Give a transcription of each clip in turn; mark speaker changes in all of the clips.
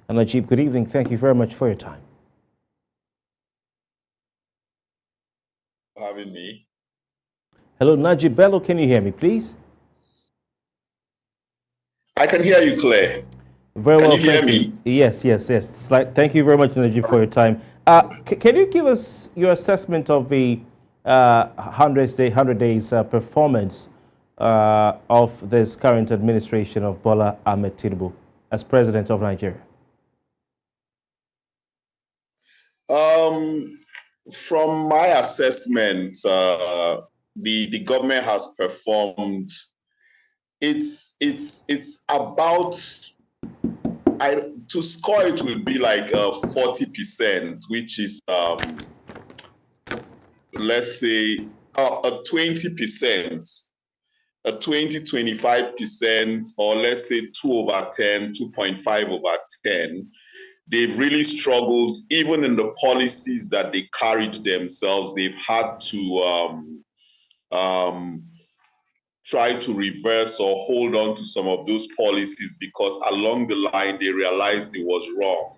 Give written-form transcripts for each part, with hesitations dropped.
Speaker 1: And Nejeeb, good evening. Thank you very much for your time.
Speaker 2: Having me.
Speaker 1: Hello, Nejeeb. Bello, can you hear me, please?
Speaker 2: I can hear you clear.
Speaker 1: Very
Speaker 2: Can
Speaker 1: well,
Speaker 2: you hear
Speaker 1: thank you.
Speaker 2: me?
Speaker 1: Yes. Thank you very much, Nejeeb, for your time. Can you give us your assessment of the 100 days performance of this current administration of Bola Ahmed Tinubu as president of Nigeria?
Speaker 2: From my assessment, the government has performed. It's about to score it would be like 40%, which is let's say a 20%. A 20-25%, or let's say 2/10, 2.5/10. They've really struggled, even in the policies that they carried themselves. They've had to try to reverse or hold on to some of those policies because along the line they realized it was wrong.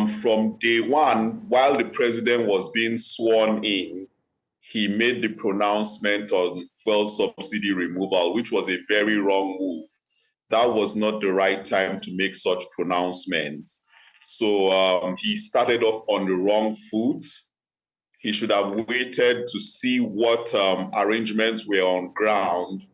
Speaker 2: From day one, while the president was being sworn in, he made the pronouncement on fuel subsidy removal, which was a very wrong move. That was not the right time to make such pronouncements. So he started off on the wrong foot. He should have waited to see what arrangements were on ground,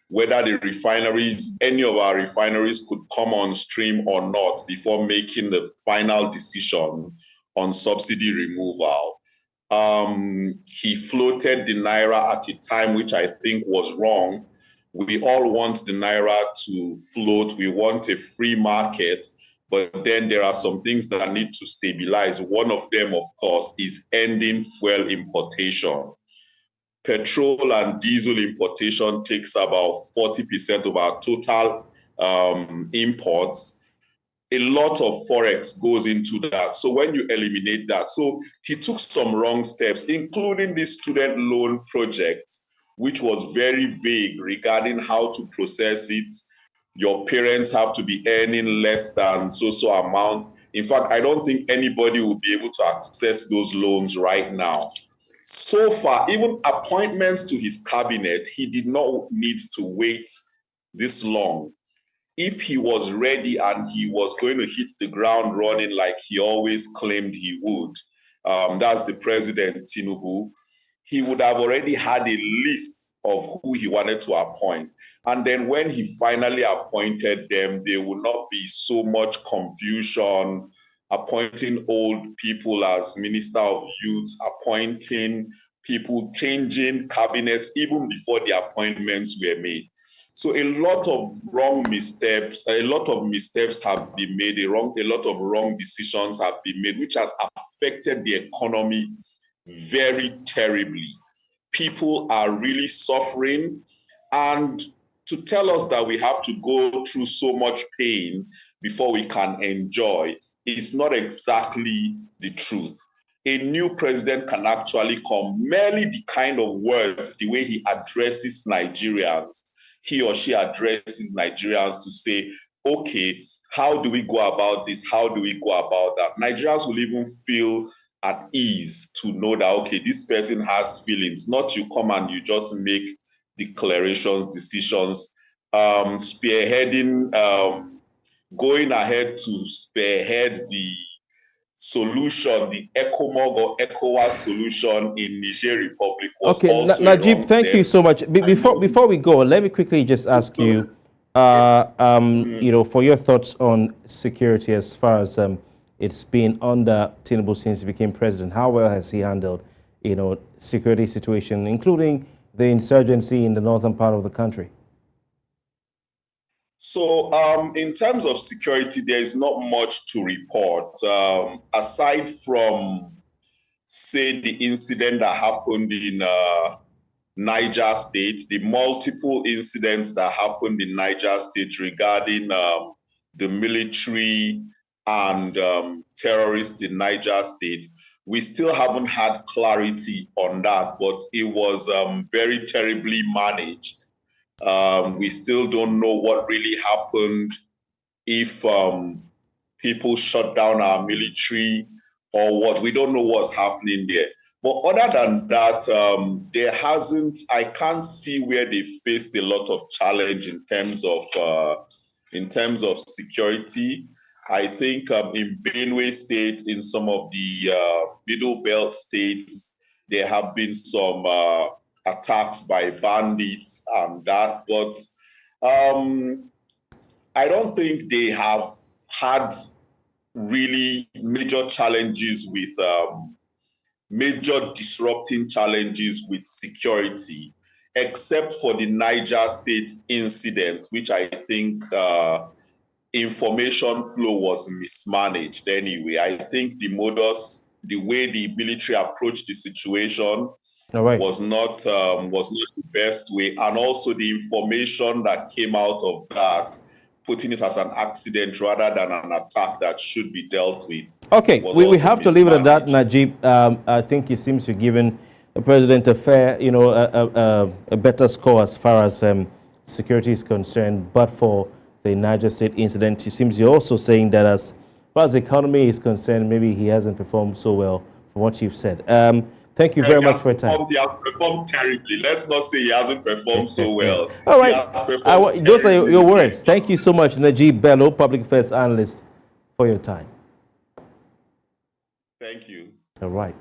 Speaker 2: whether the refineries, any of our refineries could come on stream or not before making the final decision on subsidy removal. He floated the Naira at a time which I think was wrong. We all want the Naira to float. We want a free market. But then there are some things that need to stabilize. One of them, of course, is ending fuel importation. Petrol and diesel importation takes about 40% of our total imports. A lot of forex goes into that. So when you eliminate that, so he took some wrong steps, including the student loan project, which was very vague regarding how to process it. Your parents have to be earning less than so amount. In fact, I don't think anybody will be able to access those loans right now. So far, even appointments to his cabinet, he did not need to wait this long. If he was ready and he was going to hit the ground running like he always claimed he would, that's the president, Tinubu, he would have already had a list of who he wanted to appoint. And then when he finally appointed them, there would not be so much confusion, appointing old people as Minister of Youth, appointing people, changing cabinets even before the appointments were made. So a lot of missteps have been made, a lot of wrong decisions have been made, which has affected the economy very terribly. People are really suffering, and to tell us that we have to go through so much pain before we can enjoy is not exactly the truth. A new president can actually come, merely the kind of words, the way he addresses Nigerians, he or she addresses Nigerians to say, okay, how do we go about this? How do we go about that? Nigerians will even feel at ease to know that, okay, this person has feelings, not you come and you just make declarations, decisions, spearheading, going ahead to spearhead the solution, the ECOMOG or ECOWAS solution in Niger Republic was
Speaker 1: Okay,
Speaker 2: also a
Speaker 1: Nejeeb,
Speaker 2: wrong
Speaker 1: thank you
Speaker 2: step.
Speaker 1: so much. Before we go, let me quickly just ask you, for your thoughts on security as far as it's been under Tinubu since he became president. How well has he handled, security situation, including the insurgency in the northern part of the country?
Speaker 2: So, in terms of security, there is not much to report. Aside from, say, the incident that happened in Niger State, the multiple incidents that happened in Niger State regarding the military and terrorists in Niger State, we still haven't had clarity on that, but it was very terribly managed. We still don't know what really happened, if people shut down our military or what. We don't know what's happening there. But other than that, I can't see where they faced a lot of challenge in terms of security. I think in Benue State, in some of the middle belt states, there have been some attacks by bandits and that, but I don't think they have had really major challenges with major disrupting challenges with security, except for the Niger State incident, which I think information flow was mismanaged anyway. I think the way the military approached the situation
Speaker 1: All right.
Speaker 2: was not the best way, and also the information that came out of that, putting it as an accident rather than an attack that should be dealt with,
Speaker 1: Okay,
Speaker 2: was
Speaker 1: we
Speaker 2: also
Speaker 1: have to leave it at that,
Speaker 2: mismanaged.
Speaker 1: Nejeeb. I think it seems you're giving the president a fair, a better score as far as security is concerned. But for the Niger State incident, it seems you're also saying that as far as the economy is concerned, maybe he hasn't performed so well from what you've said. Thank you very much for your time.
Speaker 2: He has performed terribly. Let's not say he hasn't performed so well.
Speaker 1: All
Speaker 2: He
Speaker 1: right.
Speaker 2: has performed
Speaker 1: Those are
Speaker 2: terribly.
Speaker 1: your words. Thank you so much, Nejeeb Bello, public affairs analyst, for your time.
Speaker 2: Thank you.
Speaker 1: All right.